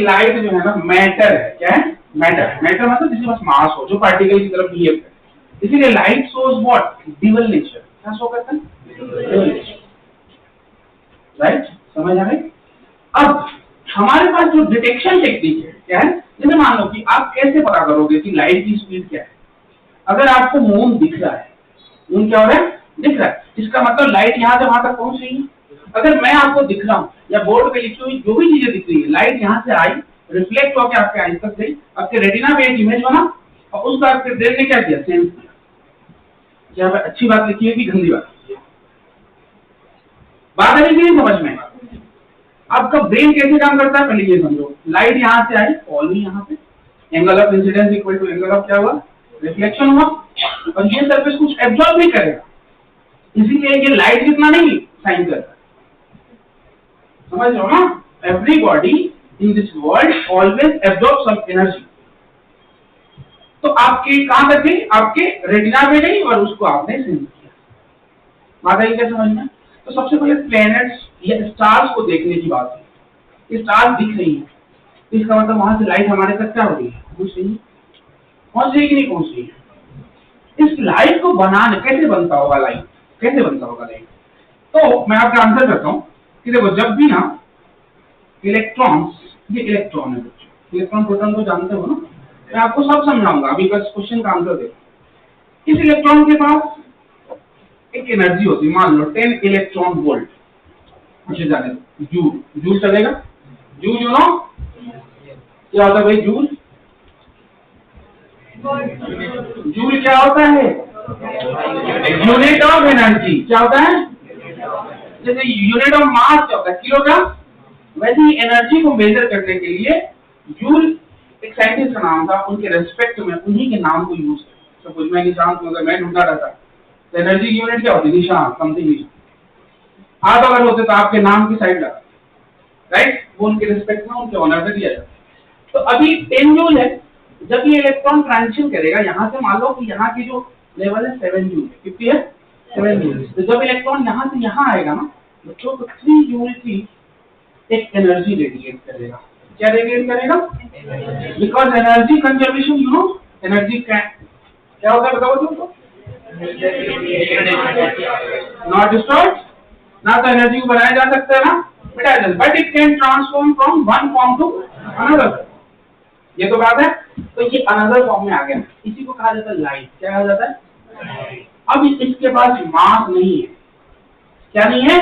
Light जो है ना मैटर है, क्या है? मैटर। मैटर मतलब जिसके पास मास हो, जो पार्टिकल की तरफ बिहेव करे। इसीलिए light shows what? Dual nature. क्या शो करता है? Dual nature. राइट, समझ आ गई? अब हमारे पास जो डिटेक्शन टेक्निक है, क्या है? जैसे मान लो कि आप कैसे पता करोगे कि लाइट की स्पीड क्या है? अगर आपको मून दिख रहा है, मून क्या हो रहा है? दिख रहा है, इसका मतलब लाइट यहाँ से वहां तक पहुंच रही है। अगर मैं आपको दिख रहा हूँ या बोर्ड पे लिखी हुई जो भी चीजें दिख रही है, लाइट यहाँ से आई, रिफ्लेक्ट होकर आपके आईज तक गई, आपके रेटिना पे एक इमेज बना और उसको आपके ब्रेन ने क्या किया? सेंस किया। क्या अच्छी बात लिखी है कि गंदी बात? बात है कि नहीं समझ में? आपका ब्रेन कैसे काम करता है पहले ये समझो। लाइट यहाँ से आई, फॉल हुई यहाँ पे, angle of incidence equal to angle of क्या हुआ? रिफ्लेक्शन हुआ, और ये सरफेस कुछ एब्जॉर्ब नहीं करेगा, इसीलिए ये लाइट जितना नहीं साइन करता। समझ लो ना? Everybody in this world always absorb some energy. तो आपके कहां तक गई? आपके रेटिना में गई और उसको आपने सेंस किया। बात आई क्या समझ में? तो सबसे पहले प्लैनेट्स या स्टार्स को देखने की बात है। स्टार्स दिख रही है, इसका मतलब वहां से लाइट हमारे तक क्या हो रही है? पहुंच रही है। पहुंच रही कि नहीं पहुंच रही है? इस लाइट को बनाने कैसे बनता होगा लाइट? कैसे बनता होगा लाइट? तो मैं आपका आंसर करता हूं कि देखो, जब भी ना इलेक्ट्रॉन्स, ये इलेक्ट्रॉन है बच्चों, इलेक्ट्रॉन प्रोटॉन को जानते हो ना? मैं आपको सब समझाऊंगा, अभी बस क्वेश्चन का आंसर देखो। इस इलेक्ट्रॉन के पास एक एनर्जी होती है, मान लो 10 इलेक्ट्रॉन वोल्ट, अच्छे जाने जूल, जूल चलेगा? जूल यू नो क्या होता है भाई? जूल, जूल क्या होता है? Unit of energy. क्या होता है? जैसे यूनिट ऑफ मास क्या होता है? किलोग्राम। वैसे ही एनर्जी को मेजर करने के लिए जूल, एक साइंटिस्ट का नाम था, उनके रेस्पेक्ट में उन्हीं के नाम को यूज किया। सपोज मैं निशान को, अगर मैं ढूंढा रहता तो एनर्जी की यूनिट क्या होती? निशान, समथिंग निशान। आप अगर होते तो आपके नाम की साइड लगा, राइट? वो उनके रिस्पेक्ट में, उनके ऑनर पे दिया जाता। तो अभी 10 जूल है। जब ये इलेक्ट्रॉन ट्रांजिशन करेगा, यहाँ से मान लो कि यहाँ की जो लेवल है 7 जूल, कितनी है? 7 जूल। तो जब इलेक्ट्रॉन यहाँ से यहाँ आएगा ना बच्चों, तो 3 जूल की एक एनर्जी रेडिएट करेगा। क्या रेडिएट करेगा? Because energy conservation, you know energy क्या होता है बताओ तुमको? नॉट डिस्ट्रॉयड, ना तो एनर्जी को बनाया जा सकता है ना मिटाया जा सकता है, but it can transform from one form to another. ये तो बात है। तो ये अनदर फॉर्म में आ गया, इसी को कहा जाता है लाइट। क्या कहा जाता है? अब इसके पास मास नहीं है। क्या नहीं है?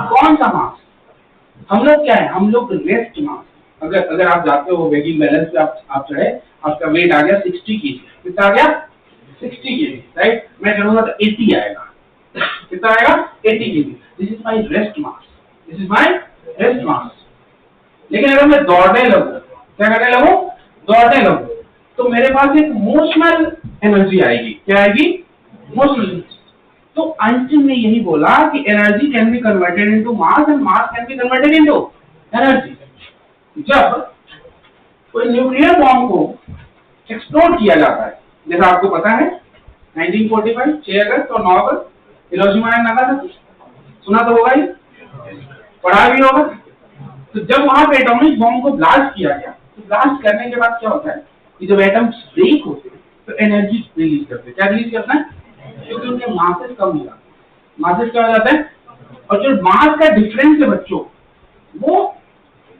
कौन सा मास? हम लोग क्या है? हम लोग रेस्ट मास। अगर आप जाते हो वेटिंग बैलेंस पे, आप चढ़े, आपका वेट आ गया 60 kg। कितना आ गया? 60 kg, राइट? मैं चढ़ूंगा तो 80 आएगा। कितना आएगा? 80 kg। This is my rest mass, this is my rest mass. लेकिन अगर मैं दौड़ने लगूं, क्या करने लगूं? दौड़ने लगूं, तो मेरे पास एक मोशनल एनर्जी आएगी। क्या आएगी? मोशनल। तो आइंस्टीन ने यही बोला कि energy can be converted into mass and mass can be converted into energy. जब कोई न्यूक्लियर बॉम्ब को एक्सप्लोड किया जाता है, जैसा आपको पता है 1945 6 अगस्त और 9 अगस्त हिरोशिमा एंड नागासाकी, सुना तो होगा ही, पढ़ा भी होगा। तो जब वहां पे एटॉमिक बॉम्ब को ब्लास्ट किया गया, तो ब्लास्ट करने के बाद क्या होता है कि जब एटम्स ब्रेक होते हैं तो एनर्जी रिलीज करते हैं। क्या रिलीज करता है? क्योंकि उनके मासेस कम हो जाते हैं। मासेस क्या हो जाता है? और जो मास का डिफरेंस है बच्चों, वो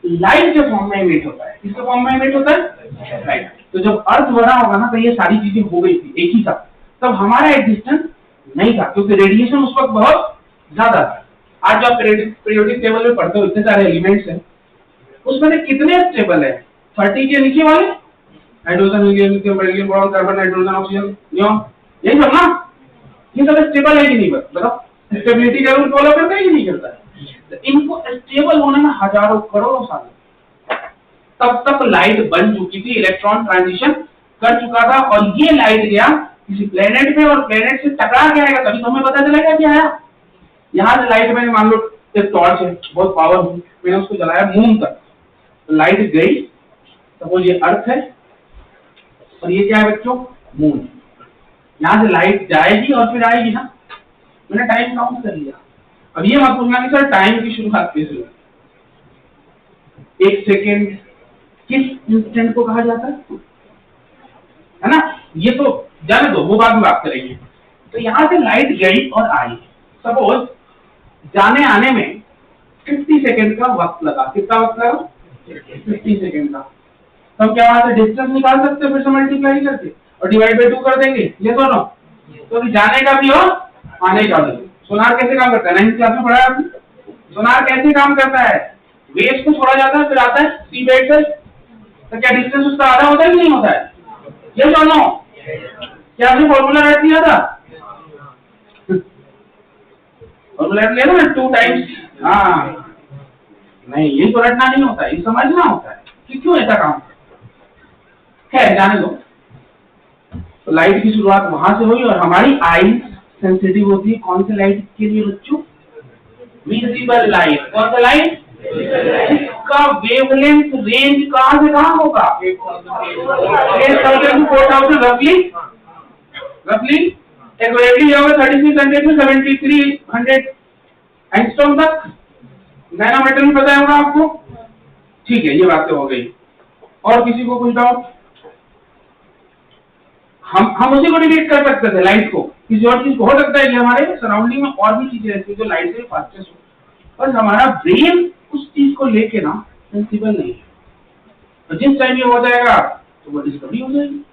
लाइट के फॉर्म में इमिट होता है। किसके फॉर्म में इमिट होता है? लाइट। तो जब अर्थ बना होगा ना, तो ये सारी चीजें हो गई थी एक ही साथ, तब हमारा एग्जिस्टेंस नहीं था, क्योंकि रेडिएशन उस वक्त बहुत ज्यादा था। आज जो आप पीरियोडिक टेबल में पढ़ते हो, इतने सारे एलिमेंट्स हैं, उसमें से कितने स्टेबल है? 30 के नीचे वाले, hydrogen, helium, lithium, beryllium, boron, carbon, nitrogen, oxygen, neon, यही सब ना? ये सब स्टेबल है कि नहीं? बताओ, स्टेबिलिटी का रूल फॉलो करता है कि नहीं करता है? तो इनको स्टेबल होने में हजारों करोड़ों साल, तब तक लाइट बन चुकी थी, इलेक्ट्रॉन ट्रांजिशन कर चुका था, और ये लाइट गया किसी प्लेनेट पे, और प्लेनेट से टकरा के आएगा, तभी तो हमें पता चलेगा कि आया। यहाँ से लाइट, मैंने मान लो एक टॉर्च है बहुत पावरफुल, मैंने उसको जलाया मून तक, तो लाइट गई, सपोज ये अर्थ है और ये क्या है बच्चों? मून। यहाँ से लाइट जाएगी और फिर आएगी ना, मैंने टाइम काउंट कर लिया। अब ये मत पूछना कि सर टाइम की शुरुआत कैसे हुई? 1 सेकेंड, किस इंस्टेंट को कहा जाता है ना? ये तो जाने दो, वो बाद में बात करेंगे। तो यहाँ से लाइट गई और आई, सपोज जाने आने में 50 सेकेंड का वक्त लगा। कितना वक्त लगा? 50 सेकेंड का। तो हम क्या वहां से डिस्टेंस निकाल सकते हैं फिर से मल्टीप्लाई करके और डिवाइड बाय 2 कर देंगे, ये दोनों। तो जाने का भी और आने का भी। सोनार कैसे काम करता है? 9th क्लास में पढ़ा है आपने। सोनार कैसे काम करता है? वेव्स को छोड़ा जाता है, फिर आता है सी बेड से, तो क्या डिस्टेंस उसका आधा होता है कि नहीं होता है? ये दोनों क्या आपने फॉर्मूला रट किया था? फॉर्मूला रट लिया था ना, 2 टाइम्स। हाँ नहीं, ये तो रटना नहीं होता है, ये समझना होता है कि क्यों ऐसा काम है। जाने दो। तो लाइट की शुरुआत वहां से हुई और हमारी आई सेंसिटिव होती है कौन से लाइट के लिए बच्चों? Visible light. कौन सा लाइट? इसका वेवलेंथ रेंज कहां से कहां होगा? 8,000 to 4,000 रफली एक्यूरेटली होगा 3600 से 7300 एंगस्ट्रॉम तक। नैनोमीटर में पता होगा आपको। ठीक है, ये बातें हो गई। और किसी को कुछ डाउट? हम उसी को डिटेक्ट कर सकते थे, लाइट को। किसी और चीज को हो सकता है कि हमारे सराउंडिंग में और भी चीजें ऐसी जो लाइट से फास्टेस्ट हो, पर हमारा ब्रेन उस चीज को लेके ना सेंसिबल नहीं है। तो जिस टाइम ये हो जाएगा तो वो डिस्कवरी हो जाएगी।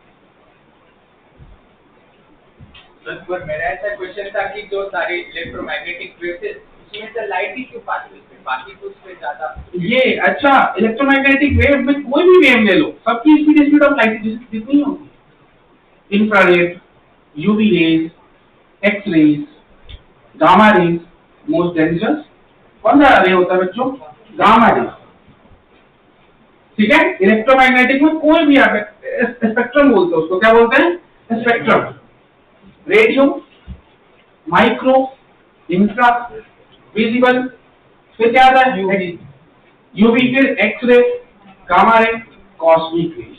पर मेरा ऐसा क्वेश्चन था कि जो सारे इलेक्ट्रोमैग्नेटिक वेव्स है उसमें से लाइट ही क्यों बाकी तो उसमें ज्यादा ये अच्छा, इलेक्ट्रोमैग्नेटिक वेव में कोई भी वेव ले लो, सबकी स्पीड ऑफ लाइट जितनी होगी। Infrared, UV rays, X rays, gamma rays, most dangerous कौन सा रे होता है बच्चों? Gamma ray. ठीक है, इलेक्ट्रोमैग्नेटिक में कोई भी आप स्पेक्ट्रम बोलते हैं, उसको क्या बोलते हैं? Spectrum. Radio, micro, infra, visible, फिर क्या आता है? यूवी, फिर X ray, gamma ray, cosmic rays.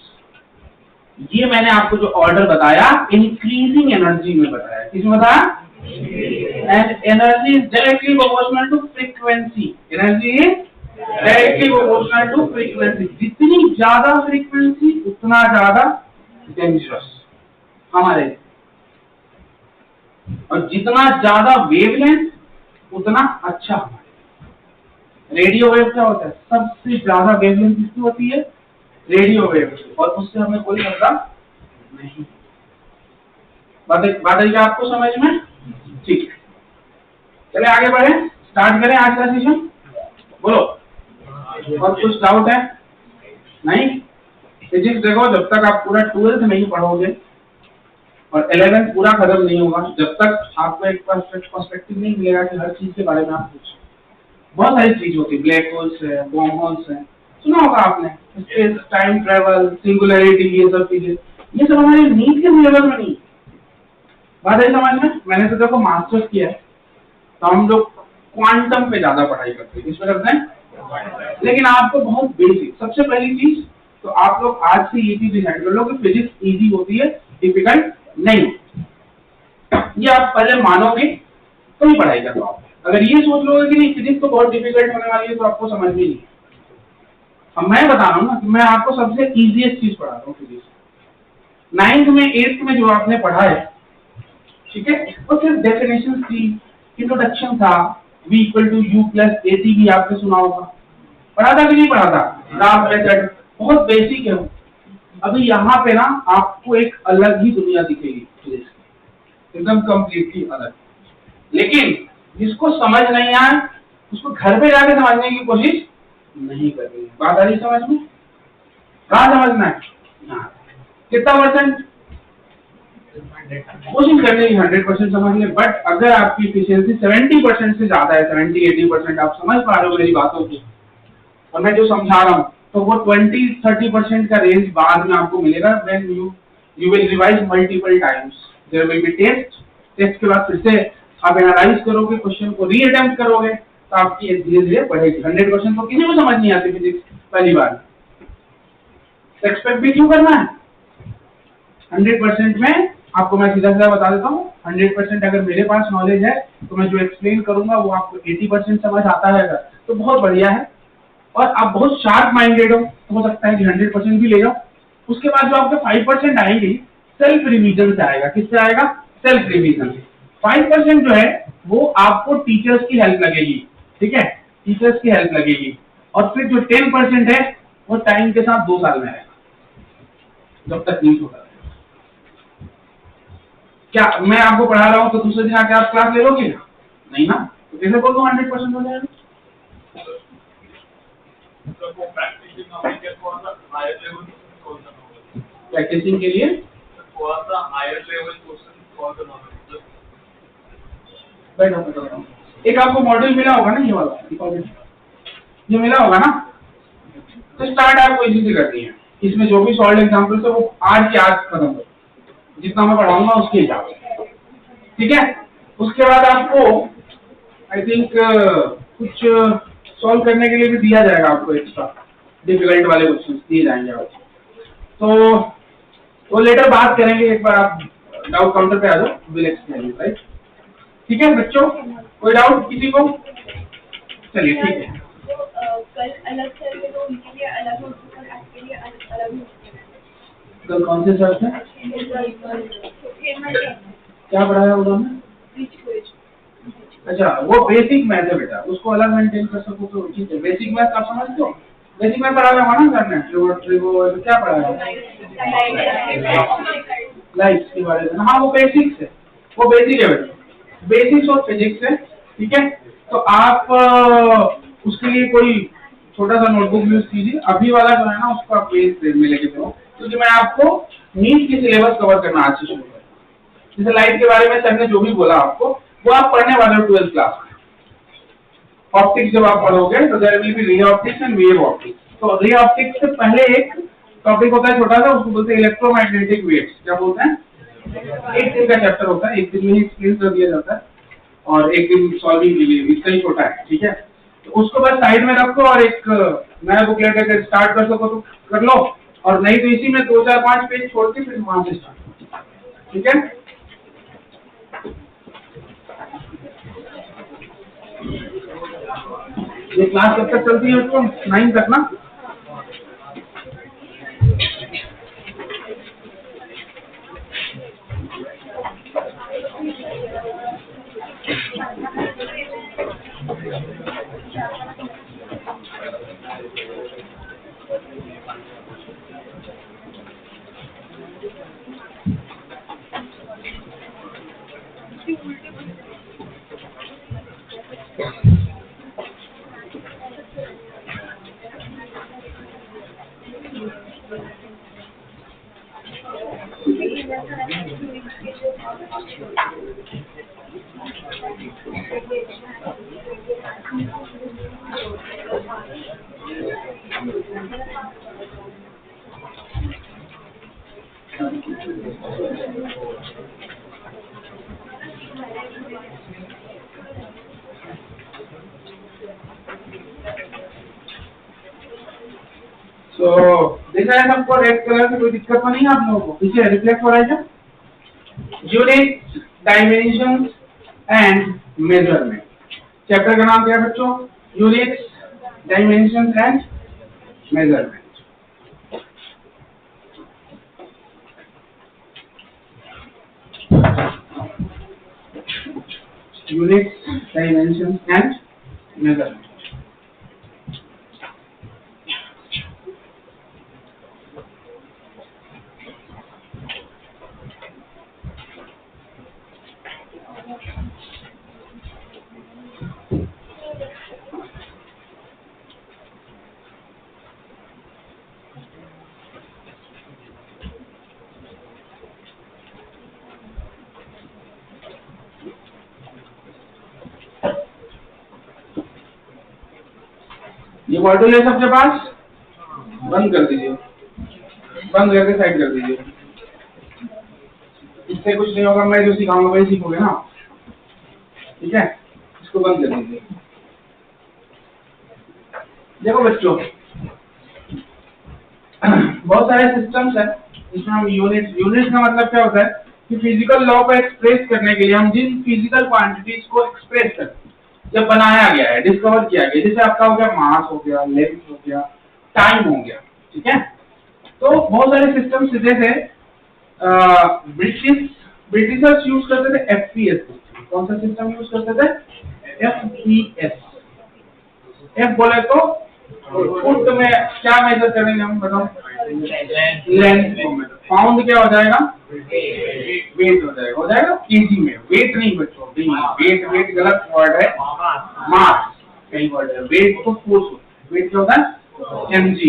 ये मैंने आपको जो ऑर्डर बताया इंक्रीजिंग एनर्जी में बताया। किसमें बताया? And energy is directly proportional to frequency. Energy is directly proportional to frequency. जितनी ज्यादा फ्रीक्वेंसी उतना ज्यादा डेंजरस हमारे, और जितना ज्यादा वेवलेंथ उतना अच्छा हमारे। रेडियो वेव क्या होता है? सबसे ज्यादा वेवलेंथ किसकी होती है? रेडियो वेव, और उससे हमें कोई मतलब नहीं। बात आई क्या आपको समझ में? ठीक है, चले आगे बढ़े, स्टार्ट करें आज का सेशन। बोलो, और कुछ डाउट है? नहीं? फिजिक्स देखो, जब तक आप पूरा 12th नहीं पढ़ोगे और 11th पूरा खत्म नहीं होगा, जब तक आपको एक पर्सपेक्टिव नहीं मिलेगा कि हर चीज के बारे में आप पूछो। बहुत सारी चीज होती है, ब्लैक होल्स है, बॉम्ब होल्स है, सुना होगा आपने, स्पेस टाइम ट्रेवल, सिंगुलैरिटी, ये सब चीजें, ये सब हमारे नीट के सिलेबस में नहीं। बात है समझ में? मैंने तो देखो मास्टर्स किया है, तो हम लोग क्वांटम पे ज्यादा पढ़ाई करते हैं। किसमें करते हैं? लेकिन आपको बहुत बेसिक, सबसे पहली चीज तो आप लोग आज से ये चीज डिसाइड कर लो कि फिजिक्स इजी होती है, डिफिकल्ट नहीं। ये आप पहले मानोगे तो ही पढ़ाई कर पाओगे। अगर ये सोच लोगे कि नहीं फिजिक्स तो बहुत डिफिकल्ट होने वाली है, तो आपको समझ में नहीं। अब मैं बता रहा हूँ ना कि मैं आपको सबसे इजीएस्ट चीज पढ़ा रहा हूँ फिजिक्स। 9th में 8th में जो आपने पढ़ा है, ठीक है, वो सिर्फ डेफिनेशन थी, इंट्रोडक्शन था, v = u + at भी आपने सुना होगा। पढ़ा था कि नहीं पढ़ा था? ग्राफ मेथड बहुत बेसिक है। अभी यहाँ पे ना आपको एक अलग ही दुनिया दिखेगी फिजिक्स की, एकदम कम्प्लीटली अलग। लेकिन जिसको समझ नहीं आए उसको घर पे जाके समझने की कोशिश नहीं करनी। बात आ रही समझ में? कहाँ समझना है? कितना परसेंट कोशिश करनी है 100% समझ ले। बट अगर आपकी एफिशिएंसी 70% से ज्यादा है, 70-80% आप समझ पा रहे हो मेरी बातों को, और मैं जो समझा रहा हूँ, तो वो 20-30% का रेंज बाद में आपको मिलेगा। When you will revise multiple times, there will be test के बाद फिर से आप एनालाइज करोगे, क्वेश्चन को रीअटेम्प्ट करोगे, तो आपकी धीरे धीरे बढ़ेगी। 100% तो किसी को समझ नहीं आती फिजिक्स पहली बार, एक्सपेक्ट भी क्यों करना है? 100% में आपको मैं सीधा सीधा बता देता हूँ, 100% अगर मेरे पास नॉलेज है तो मैं जो एक्सप्लेन करूंगा वो आपको 80% समझ आता है, तो बहुत बढ़िया है। और आप बहुत शार्प माइंडेड हो सकता है कि 100% भी ले जाओ। उसके बाद जो आपके 5% आएंगे सेल्फ रिवीजन से आएगा। किससे आएगा? सेल्फ रिवीजन से। 5% जो है वो आपको टीचर्स की हेल्प लगेगी, ठीक है, टीचर्स की हेल्प लगेगी। और फिर जो 10% है वो टाइम के साथ 2 साल में आएगा, जब तक नहीं होता। क्या मैं आपको पढ़ा रहा हूँ तो दूसरे दिन आके आप क्लास ले लोगे? नहीं ना, तो कैसे बोल दो 100% हो जाएगा? प्रैक्टिसिंग के लिए बैठो, एक आपको मॉड्यूल मिला होगा ना, ये वाला ये मिला होगा ना, तो स्टार्ट आपको इसी से करनी है। इसमें जो भी सॉल्व एग्जाम्पल्स है वो आज के आज खत्म करो, जितना मैं पढ़ाऊंगा उसके हिसाब से, ठीक है। उसके बाद आपको आई थिंक कुछ सॉल्व करने के लिए भी दिया जाएगा, आपको एक्स्ट्रा डिफिकल्ट वाले क्वेश्चन दिए जाएंगे आपको। तो वो लेटर बात करेंगे, एक बार आप डाउट काउंटर पे आ जाओ, विल एक्सप्लेन, राइट। ठीक है बच्चों, कोई डाउट किसी को? चलिए ठीक है। कल अलग सर थे तो उनके लिए अलग नोटबुक और आज के लिए अलग नोटबुक। कल कौन से सर थे? क्या पढ़ाया उन्होंने? अच्छा, वो बेसिक मैथ है बेटा, उसको अलग मेंटेन कर सको तो ठीक है। बेसिक मैथ आप समझते हो? बेसिक मैथ पढ़ाया होगा ना सर ने? वो क्या पढ़ाया? लाइट्स के बारे में। हाँ वो बेसिक्स है, वो बेसिक है बेटा, बेसिक्स और फिजिक्स है, ठीक है। तो आप उसके लिए कोई छोटा सा नोटबुक यूज कीजिए। अभी वाला जो है ना उसको आप पेज में लेके चलो, क्योंकि मैं आपको नीट की सिलेबस कवर करना आज से शुरू करूँ। जैसे लाइट के बारे में सर ने जो भी बोला आपको वो आप पढ़ने वाले हो 12th क्लास में। ऑप्टिक्स जब आप पढ़ोगे तो there will be ray optics and wave optics. तो रे ऑप्टिक्स से पहले एक टॉपिक होता है छोटा सा, उसको बोलते हैं इलेक्ट्रोमैग्नेटिक वेव्स। क्या बोलते हैं? एक दिन का चैप्टर होता है, एक दिन में ही एक्सप्लेन कर दिया जाता है और एक दिन सॉल्विंग के लिए, इसका ही छोटा है, ठीक है। तो उसको बस साइड में रखो और एक नया बुक लेकर के स्टार्ट कर सको तो कर लो, और नहीं तो इसी में 2 4 5 पेज छोड़ के फिर वहां से स्टार्ट, ठीक है। ये क्लास कब तक चलती है बच्चों? 9 तक ना? तो देखा है सबको रेड कलर की कोई दिक्कत तो नहीं है आप लोगों को? पीछे रिफ्लेक्ट हो रहा है क्या? Units, dimensions and measurement. Chapter का नाम क्या है बच्चों? Units, dimensions and measurement. Units, dimensions and measurement. ये मॉड्यूल है सबके पास? बंद कर दीजिए, बंद करके साइड कर दीजिए। इससे कुछ नहीं होगा, मैं जो सिखाऊंगा वही सीखोगे ना, ठीक है। इसको बंद कर दीजिए। देखो बच्चों, बहुत सारे सिस्टम्स हैं इसमें हम यूनिट्स का मतलब क्या होता है कि फिजिकल लॉ को एक्सप्रेस करने के लिए हम जिन फिजिकल क्वांटिटीज को एक्सप्रेस करते हैं, जब बनाया गया है, डिस्कवर किया गया, जैसे आपका हो गया मास हो गया, लेंथ हो गया, टाइम हो गया, ठीक है। तो बहुत सारे सिस्टम सीधे थे, ब्रिटिशर्स यूज करते थे FPS सिस्टम। कौन सा सिस्टम यूज करते थे? FPS। एफ बोले तो फुट में क्या मेजर करेंगे हम, बताओ? लेंथ को मेजर। पाउंड क्या हो जाएगा? वेट हो जाएगा केजी में। वेट नहीं बच्चों, वेट गलत वर्ड है, मास सही वर्ड है। वेट तो फोर्स, वेट क्या होता है? mg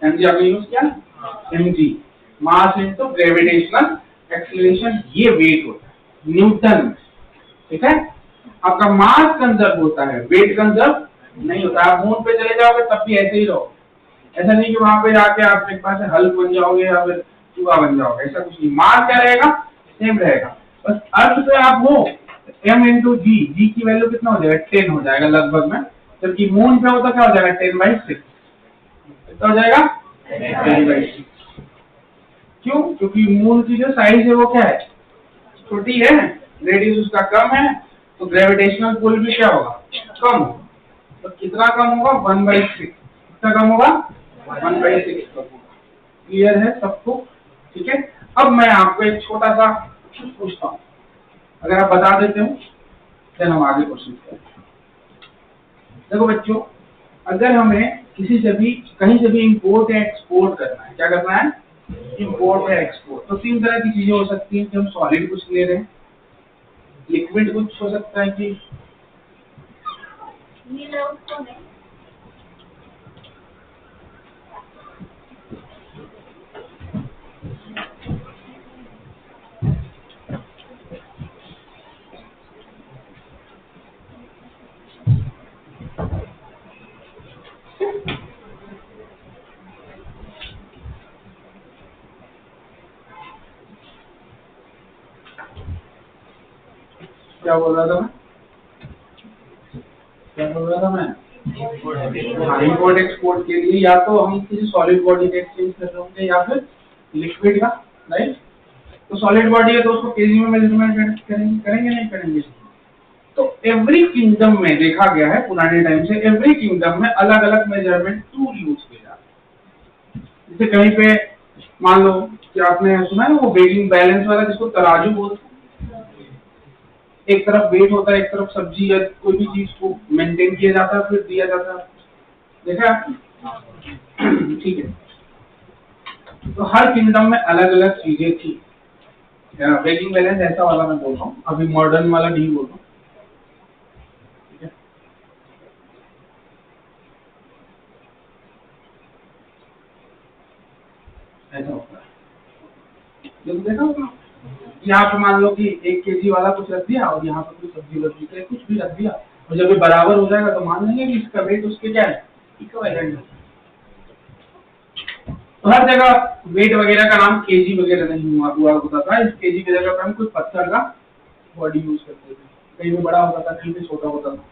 आपने यूज किया, mg mass into gravitational acceleration, ये वेट होता है न्यूटन, ठीक है। आपका मास कंजर्व होता है, वेट कंजर्व नहीं होता। आप मून पे चले जाओगे तब भी ऐसे ही रहो, ऐसा नहीं कि वहां पे जाके आप एक पास हल्क बन जाओगे या फिर चूहा बन जाओगे, ऐसा कुछ नहीं। मास क्या रहेगा? सेम रहेगा। बस अर्थ पे आप हो m इंटू जी की वैल्यू कितना हो जाएगा? 10 हो जाएगा लगभग में, जबकि मून पे होता क्या हो जाएगा? 10/6। कितना हो जाएगा? 10/6। क्यों? क्योंकि मून की जो साइज है वो क्या है? छोटी है, रेडियस उसका कम है, तो ग्रेविटेशनल पुल भी क्या होगा? कम होगा। तो कितना कम होगा? 1/6। कितना कम होगा? 1/6 कम होगा। क्लियर है सबको? ठीक है। अब मैं आपको एक छोटा सा पूछता हूँ, अगर आप बता देते हो फिर हम आगे क्वेश्चन करें। देखो बच्चों, अगर हमें किसी से भी कहीं से भी इंपोर्ट या एक्सपोर्ट करना है, क्या करना है? इंपोर्ट या एक्सपोर्ट। तो 3 तरह की चीजें हो सकती हैं कि हम सॉलिड कुछ ले रहे हैं, लिक्विड कुछ हो सकता है कि क्या बोल रहा था मैं? इंपोर्ट एक्सपोर्ट के लिए या तो हम किसी सॉलिड बॉडी का एक्सचेंज कर रहे होंगे या फिर लिक्विड का, राइट। तो सॉलिड बॉडी है तो उसको केजी में मेजरमेंट करेंगे नहीं करेंगे? तो एवरी किंगडम में देखा गया है पुराने टाइम से, एवरी किंगडम में अलग अलग मेजरमेंट टूल यूज किए जाते हैं। जैसे कहीं पे मान लो कि आपने सुना है वो वेटिंग बैलेंस वाला, जिसको तराजू बोलते हैं। एक तरफ वेट होता है, एक तरफ सब्जी या कोई भी चीज को मेंटेन किया जाता है, फिर दिया जाता है, देखा आपने? ठीक है। तो हर किंगडम में अलग अलग चीजें थी। वेटिंग बैलेंस ऐसा वाला मैं बोल रहा हूँ, अभी मॉडर्न वाला नहीं बोल रहा हूँ, ठीक है। ऐसा होता है, जब देखा होगा यहाँ पे मान लो कि 1 केजी वाला कुछ रख दिया और यहाँ पे कुछ सब्जी वब्जी का कुछ भी रख दिया, और जब ये बराबर हो जाएगा तो मान लेंगे कि इसका वेट उसके क्या है? इक्विवेलेंट है। तो हर जगह वेट वगैरह का नाम केजी वगैरह नहीं हुआ होता था। इस केजी की जगह पे हम कुछ पत्थर का बॉडी यूज करते थे, कहीं पे बड़ा होता था, कहीं पे छोटा होता था।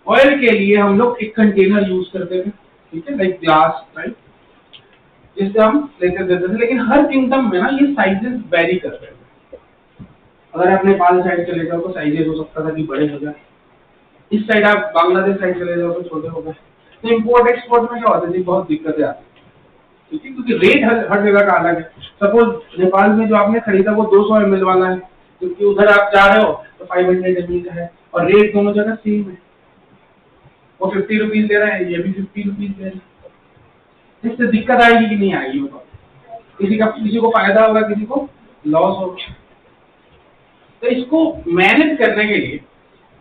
ऑयल के लिए हम लोग एक कंटेनर यूज करते थे, ठीक है, लाइक ग्लास टाइप, जिससे हम लेकर देते थे। लेकिन हर किंगडम में ना ये साइजेस वेरी करते थे। अगर आप नेपाल साइड चले जाओ तो साइजेस हो सकता था कि बड़े हो जाए, इस साइड आप बांग्लादेश साइड चले जाओ तो छोटे हो गए। तो इम्पोर्ट एक्सपोर्ट में क्या होता है? बहुत दिक्कतें आती है, ठीक है, क्योंकि रेट हर जगह का अलग है। सपोज नेपाल में जो आपने खरीदा वो 200 ml वाला है, क्योंकि उधर आप जा रहे हो तो 500 ml का है, और रेट दोनों जगह सेम है। वो 50 रुपीज दे रहे हैं, ये भी 50 रुपीज दे रहे हैं। इससे दिक्कत आएगी कि नहीं आएगी? वो किसी को फायदा होगा, किसी को लॉस होगा। तो इसको मैनेज करने के लिए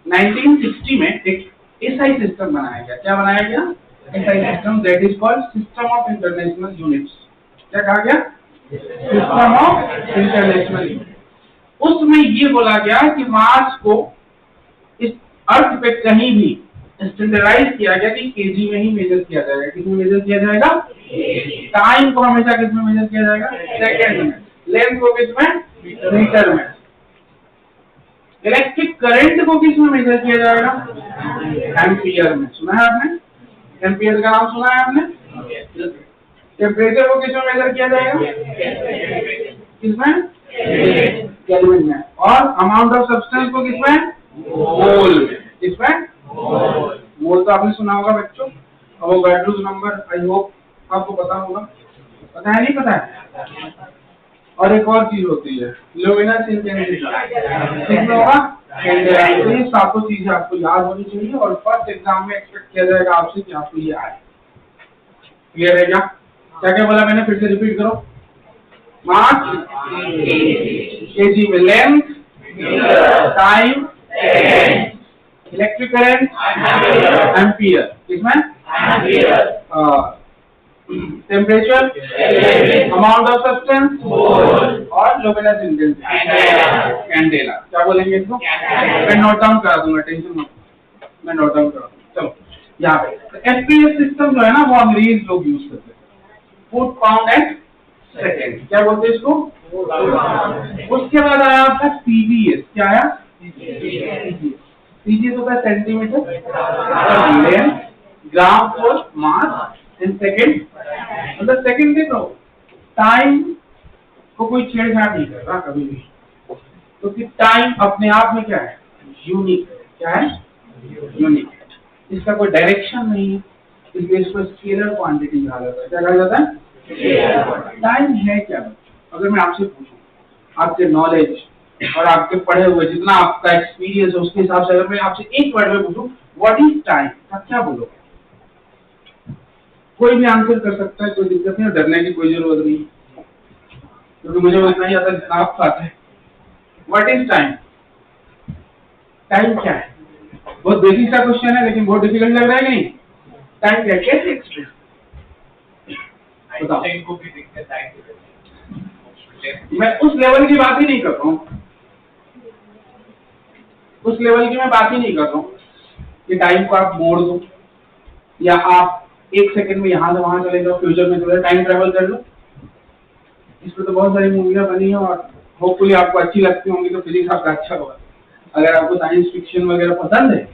1960 में एक SI सिस्टम बनाया गया। क्या बनाया गया? SI system, that is called system of international units. क्या कहा गया? System of international units. उसमें ये बोला गया कि मास को इस अर्थ पे कहीं भी स्टैंडर्डाइज किया गया कि केजी में ही मेजर किया जाएगा। किसमें मेजर किया जाएगा? टाइम को हमेशा किसमें मेजर किया जाएगा? सेकंड में। लेंथ को किसमें? मीटर में। इलेक्ट्रिक करंट को किसमें मेजर किया जाएगा? एम्पियर में। सुना है आपने? एम्पियर का नाम सुना है आपने? टेम्परेचर को किसमें मेजर किया जाएगा? किसमें? केल्विन में। और अमाउंट ऑफ सब्सटेंस को किसमें? मोल में। किसमें? मोल तो आपने सुना होगा बच्चों, और वो गाइडलूज नंबर आई होप आपको पता होगा। पता है नहीं पता है? और एक और चीज होती है लुमिनस इंटेंसिटी, किसमें होगा? कैंडेला। तो ये सातों चीजें आपको याद होनी चाहिए और फर्स्ट एग्जाम में एक्सपेक्ट किया जाएगा आपसे कि आपको ये आए। क्लियर है क्या? क्या क्या बोला मैंने, फिर से रिपीट करो। मास, केजी में length, time, electric current, ampere, किसमें? टेम्परेचर, अमाउंट ऑफ सब्सटेंस और लुमिनस इंटेंसिटी, कैंडेला। क्या बोलेंगे इसको? मैं नोट डाउन करा दूंगा, टेंशन मत, मैं नोट डाउन करा दूंगा। चलो यहाँ पे एफपीएस सिस्टम जो है ना वो अंग्रेज लोग यूज करते हैं, फुट पाउंड एंड सेकेंड। क्या बोलते हैं इसको? उसके बाद आया आपका सीबीएस। क्या आया? सीबीएस होता है centimetre, gram for mass and second. मतलब सेकेंड देखो, टाइम को कोई छेड़छाड़ नहीं कर रहा कभी भी, क्योंकि टाइम अपने आप में क्या है? यूनिक। क्या है? यूनिक। इसका कोई डायरेक्शन नहीं है, इसलिए इसको स्केलर क्वांटिटी कहा जाता है। क्या कहा जाता है? टाइम है क्या? अगर मैं आपसे पूछूं, आपके नॉलेज और आपके पढ़े हुए जितना आपका एक्सपीरियंस है उसके हिसाब से अगर मैं आपसे एक वर्ड में पूछूं व्हाट इज टाइम, आप क्या बोलोगे? कोई भी आंसर कर सकता है, कोई दिक्कत नहीं, डरने की कोई जरूरत नहीं, क्योंकि मुझे उतना ही आता जितना आपको आता है। What is time? टाइम क्या है? बहुत बेसिक सा क्वेश्चन है लेकिन बहुत डिफिकल्ट लग रहा है नहीं? टाइम क्या, कैसे एक्सप्रेस? को भी दिक्कत आई, मैं उस लेवल की बात ही नहीं कर रहा हूँ, उस लेवल की मैं बात ही नहीं कर रहा हूँ कि टाइम को आप मोड़ दो या आप एक सेकंड में यहाँ से वहां चले जाओ, फ्यूचर में चले टाइम ट्रेवल कर लो। इस पर तो बहुत सारी मूवियाँ बनी है और होपफुली आपको अच्छी लगती होंगी, तो फिजिक्स आपका अच्छा होगा। अगर आपको साइंस फिक्शन वगैरह पसंद है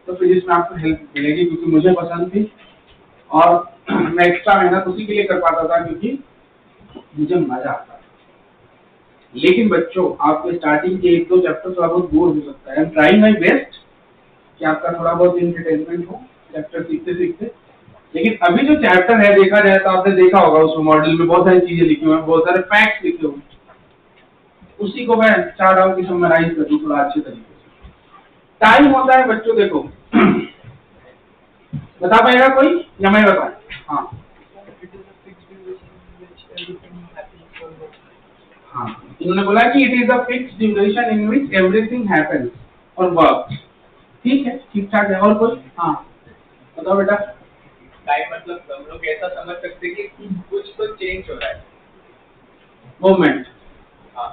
तो फिजिक्स में आपको हेल्प मिलेगी, क्योंकि मुझे पसंद थी और मैं एक्स्ट्रा मेहनत उसी के लिए कर पाता था क्योंकि मुझे मजा आता था। लेकिन बच्चों आपको स्टार्टिंग के एक दो चैप्टर थोड़ा बहुत बोर हो सकता है। I am trying my best कि आपका थोड़ा बहुत एंटरटेनमेंट हो चैप्टर सीखते सीखते। लेकिन अभी जो चैप्टर है देखा जाए तो आपने देखा होगा उस मॉडल में बहुत सारी चीजें लिखी हुई हैं, बहुत सारे फैक्ट्स लिखे हुए हैं। उसी को मैं चाह रहा हूँ कि समराइज कर दूं थोड़ा अच्छे तरीके से। टाइम होता है बच्चों, देखो बता पाएगा कोई या मैं बताऊं? हाँ हाँ, इन्होंने बोला कि it is a fixed duration in which everything happens और वर्क। ठीक है, ठीक ठाक है। और कोई? हाँ बताओ बेटा। टाइम मतलब हम लोग ऐसा समझ सकते हैं कि कुछ तो चेंज हो रहा है, मोमेंट। हाँ,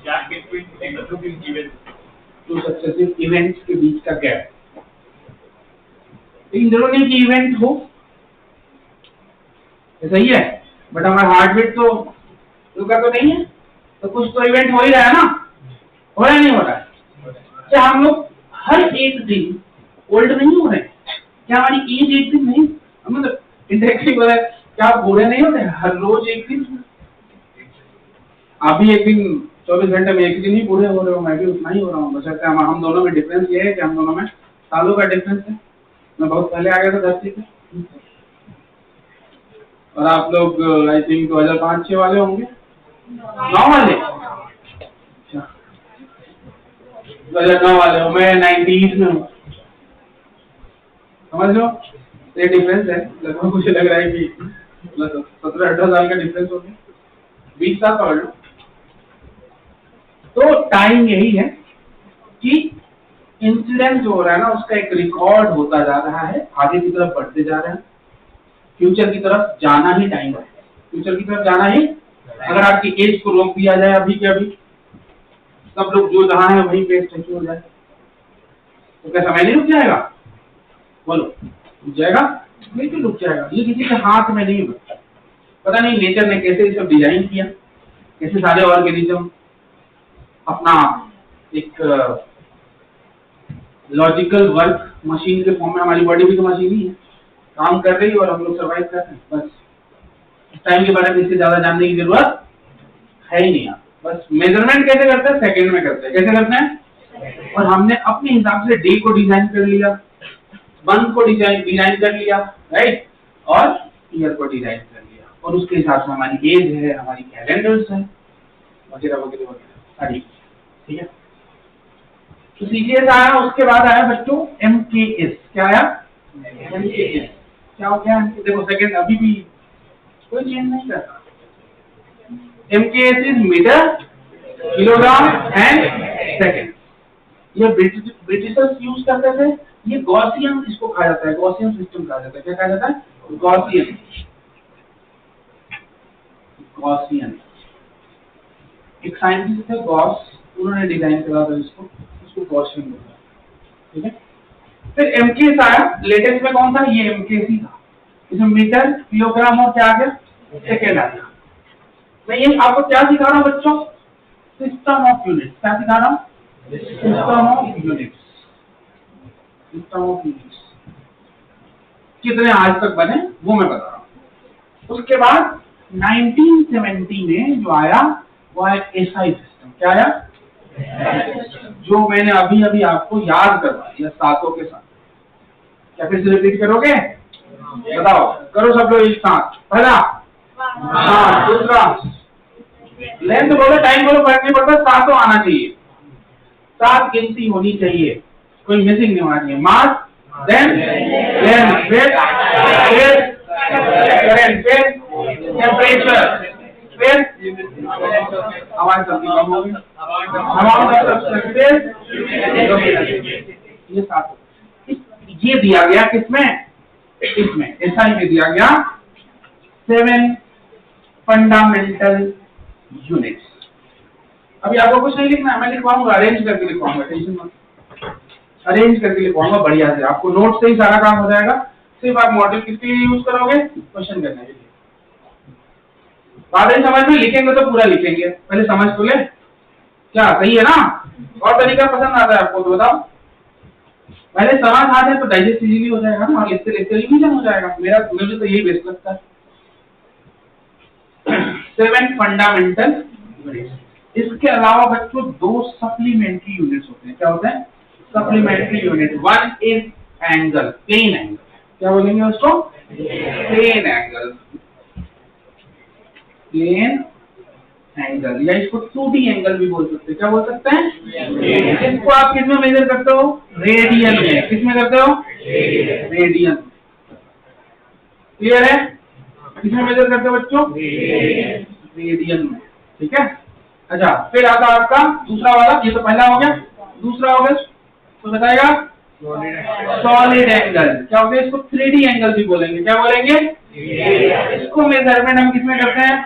gap between events, two successive events के बीच का गैप। इन दोनों ने की इवेंट हो सही है, बट हमारा हार्ट बीट तो रुका तो नहीं है, तो कुछ तो इवेंट हो ही रहा है ना? हो रहा है नहीं हो रहा है? क्या हम लोग हर एक दिन ओल्ड नहीं हो रहे? क्या हमारी एज एक दिन नहीं, मतलब इंडायरेक्टली बोला है, क्या आप बूढ़े नहीं होते हर रोज एक दिन? आप भी एक दिन 24 घंटे में एक दिन ही बूढ़े हो रहे हो, मैं भी उतना ही हो रहा हूँ। बशर्ते हम दोनों में डिफरेंस ये है कि हम दोनों में सालों का डिफरेंस है। मैं बहुत पहले आ गया था धरती पे और आप लोग आई थिंक 2005-06 वाले होंगे, 9 वाले, 2009 वाले हो, मैं 90s में हूँ, समझ लो ये डिफरेंस है। लगभग मुझे लग रहा है कि 17-18 साल का डिफरेंस हो गया, 20 साल पकड़ लो। तो टाइम यही है कि इंसिडेंट जो हो रहा है ना उसका एक रिकॉर्ड होता जा रहा है, आगे की तरफ बढ़ते जा रहे हैं। फ्यूचर की तरफ जाना ही टाइम है, फ्यूचर की तरफ जाना ही। अगर आपकी एज को रोक दिया जाए अभी के अभी, सब लोग जो जहां है वहीं पे स्टेचू हो जाए, तो क्या समय नहीं रुक जाएगा? बोलो, रुक जाएगा? बिल्कुल रुक जाएगा। ये किसी के हाथ में नहीं है। पता नहीं नेचर ने कैसे ये सब डिजाइन किया, कैसे सारे ऑर्गेनिज्म अपना एक लॉजिकल वर्क मशीन के फॉर्म में, हमारी बॉडी भी तो मशीन ही है, काम कर रही है और हम लोग सर्वाइव कर रहे हैं। बस इस टाइम के बारे में इससे ज्यादा जानने की जरूरत है ही नहीं। आप बस मेजरमेंट कैसे करते हैं? सेकंड में करते हैं। कैसे करते हैं? और हमने अपने हिसाब से डे को डिजाइन कर लिया, मंथ को डिजाइन कर लिया, राइट, और ईयर को डिजाइन कर लिया, और उसके हिसाब से हमारी एज है, हमारी कैलेंडर्स है, वगैरह वगैरह वगैरह सारी, ठीक है। तो CGS आया, उसके बाद आया बच्चों MKS। क्या आया? MKS। क्या हो गया? देखो सेकंड अभी भी कोई चेंज नहीं करता। MKS is metre, kilogram and second. ये ब्रिटिशर्स यूज करते थे। ये गॉसियन इसको कहा जाता है, गॉसियन सिस्टम कहा जाता है। क्या कहा जाता है? गॉसियन। गॉसियन एक साइंटिस्ट थे गॉस, उन्होंने डिजाइन करा था इसको, उसको गॉसियन बोला, ठीक है। फिर MKS आया, लेटेस्ट में कौन था? ये MKC था। इसमें मीटर, किलोग्राम और क्या आ गया? सेकेंड आ गया। मैं ये आपको क्या सिखा रहा हूँ बच्चों? System of units. क्या सिखा रहा हूँ? System of units. System of units कितने आज तक बने वो मैं बता रहा हूँ। उसके बाद 1970 में जो आया वो है SI सिस्टम। क्या आया? जो मैंने अभी अभी आपको याद करवा दिया सातों के साथ। क्या फिर से रिपीट करोगे? बताओ, करो सब लोग एक साथ। पहला, हाँ, दूसरा, लेंथ बोलो, टाइम बोलो, फर्क नहीं पड़ता, सातों आना चाहिए, सात गिनती होनी चाहिए, कोई मिसिंग नहीं होना चाहिए। मास, देन लेंथ, फिर करंट, फिर टेम्परेचर, फिर हमारी सब्जी कम होगी, ये सात। ये दिया गया किसमें? इसमें SI में दिया गया 7 फंडामेंटल यूनिट्स। अभी आपको कुछ नहीं लिखना है, मैं लिखवाऊंगा, अरेंज करके लिखवाऊंगा, टेंशन मत, अरेंज करके लिखवाऊंगा बढ़िया से। आपको नोट से ही सारा काम हो जाएगा, सिर्फ आप मॉडल किसके लिए यूज करोगे? क्वेश्चन करने के लिए। बात समझ में, लिखेंगे तो पूरा लिखेंगे, पहले समझ तो ले। क्या सही है ना? और तरीका पसंद आता है आपको तो बताओ। पहले समझ आ जाए तो डाइजेस्ट इजीली हो जाएगा ना, और लिखते लिखते रिवीजन हो जाएगा। मुझे तो यही बेस्ट लगता है। 7 फंडामेंटल यूनिट्स। इसके अलावा बच्चों 2 सप्लीमेंट्री यूनिट्स होते हैं। क्या होते हैं? Supplementary unit. One is angle, plane angle. क्या बोलेंगे उसको? प्लेन एंगल, प्लेन एंगल, या इसको 2D एंगल भी बोल सकते हैं। क्या बोल सकते हैं? इसको आप किस में मेजर करते हो? रेडियन में। किस में करते हो? रेडियन। क्लियर है? किसमें मेजर करते हो बच्चों? रेडियन में, ठीक है। अच्छा, फिर आता आपका दूसरा वाला, ये तो पहला हो गया, दूसरा हो गया तो बताएगा सॉलिड एंगल। क्या हो गया? इसको 3D एंगल भी बोलेंगे। क्या बोलेंगे? इसको मेजरमेंट हम किसमें करते हैं?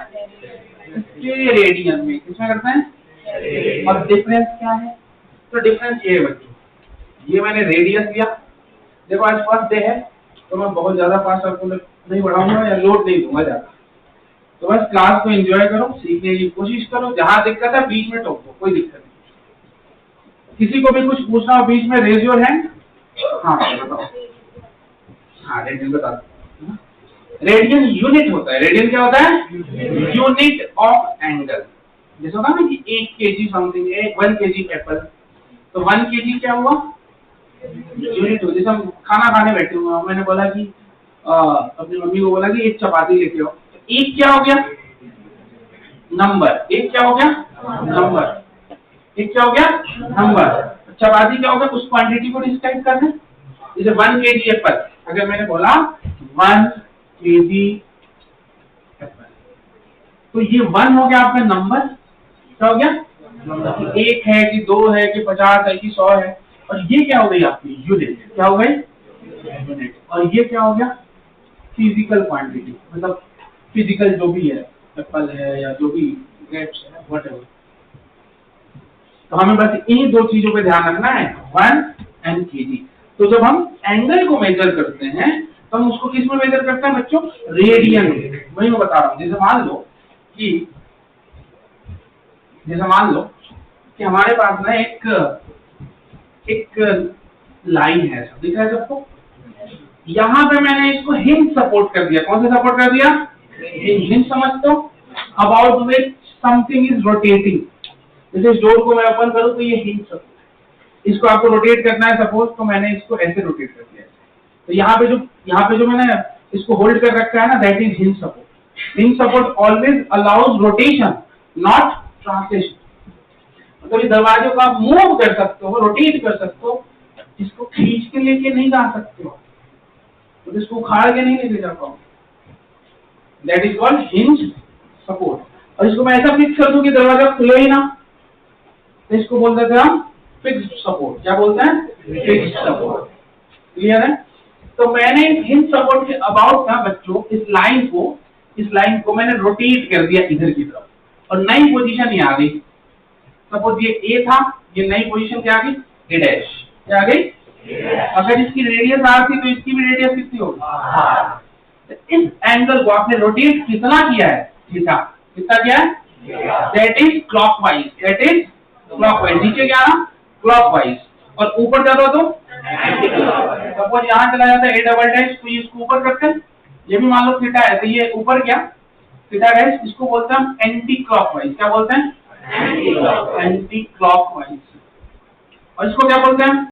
रेडियन में। किसमें करते हैं? और डिफरेंस क्या है? तो डिफरेंस ये है बच्चों, ये मैंने रेडियस लिया। देखो आज फर्स्ट डे है तो मैं बहुत ज्यादा फास्ट आपको नहीं बढ़ाऊंगा या लोड नहीं दूंगा ज्यादा, तो बस क्लास को एंजॉय करो, सीखने की कोशिश करो। जहां दिक्कत है बीच में टोक दो, कोई दिक्कत नहीं। किसी को भी कुछ पूछना हो बीच में, रेज योर हैंड। हाँ बताओ। हाँ रेडियन बता दो। रेडियन यूनिट होता है। रेडियन क्या होता है? Unit of angle. जैसे होता है ना कि 1 kg समथिंग, 1 kg एप्पल, तो 1 kg क्या हुआ? यूनिट हो। जैसे हम खाना खाने बैठे हुए हैं, मैंने बोला कि अपनी मम्मी को बोला कि 1 चपाती लेके आओ, तो 1 क्या हो गया? नंबर। 1 क्या हो गया? नंबर। 1 क्या हो गया? नंबर। चपाती क्या हो गया? उस क्वांटिटी को डिस्क्राइब करना। जैसे 1 kg एप्पल, अगर मैंने बोला 1 kg एप्पल, तो ये 1 हो गया आपका नंबर। क्या हो गया? 1 है कि 2 है कि 50 है कि 100 है, और ये क्या हो गई आपकी? यूनिट। क्या हो गई? यूनिट। और ये क्या हो गया? फिजिकल क्वांटिटी, मतलब फिजिकल जो भी है, एप्पल है या जो भी ग्रेप्स है, व्हाटएवर। तो हमें बस इन्हीं 2 चीजों पे ध्यान रखना है, 1 and kg। तो जब हम एंगल को मेजर करते हैं तो हम उसको किस में मेजर करते हैं बच्चों? रेडियन में। वही मैं बता रहा हूँ। जैसे मान लो कि हमारे पास ना एक लाइन है, दिख रहा है सबको? यहाँ पे मैंने इसको हिंज सपोर्ट कर दिया। कौन सा सपोर्ट कर दिया? हिंज। समझते हो? About which something is rotating. जैसे इस डोर को मैं ओपन करूँ तो ये हिंज सपोर्ट, इसको आपको रोटेट करना है सपोज, तो मैंने इसको ऐसे रोटेट कर दिया। तो यहाँ पे जो मैंने इसको होल्ड कर रखा है ना, that is hinge support. Hinge support always allows rotation not translation. मतलब ये दरवाजों को आप मूव कर सकते हो, रोटेट कर सकते हो, इसको खींच के लेके नहीं जा सकते हो, तो इसको उखाड़ के नहीं लेके जा पाओ। That is called hinge support. और इसको मैं ऐसा फिक्स कर दूं कि दरवाजा खुले ही ना, तो इसको बोल देते हैं हम फिक्स्ड सपोर्ट। क्या बोलते हैं? Fixed support. क्लियर है? तो मैंने इस हिंज सपोर्ट के अबाउट ना बच्चों, इस लाइन को मैंने रोटेट कर दिया इधर की तरफ, और नई पोजीशन ये आ गई। सपोज ये ए था, ये नई पोजीशन क्या आ गई? ए डैश। क्या आ गई? अगर इसकी रेडियस आर थी तो इसकी भी रेडियस कितनी होगी? इस एंगल को आपने रोटेट कितना किया है? थीटा। कितना किया है? That is clockwise. That is clockwise. नीचे क्या ना? क्लॉकवाइज। और ऊपर जाता तो सपोज यहाँ चला जाता है ए डबल डैश, तो ये इसको ऊपर करते हैं, ये भी मान लो थीटा है, तो ये ऊपर क्या? Theta dash. इसको बोलते हैं हम एंटी क्लॉकवाइज। क्या बोलते हैं? Anti clockwise. और इसको क्या बोलते हैं?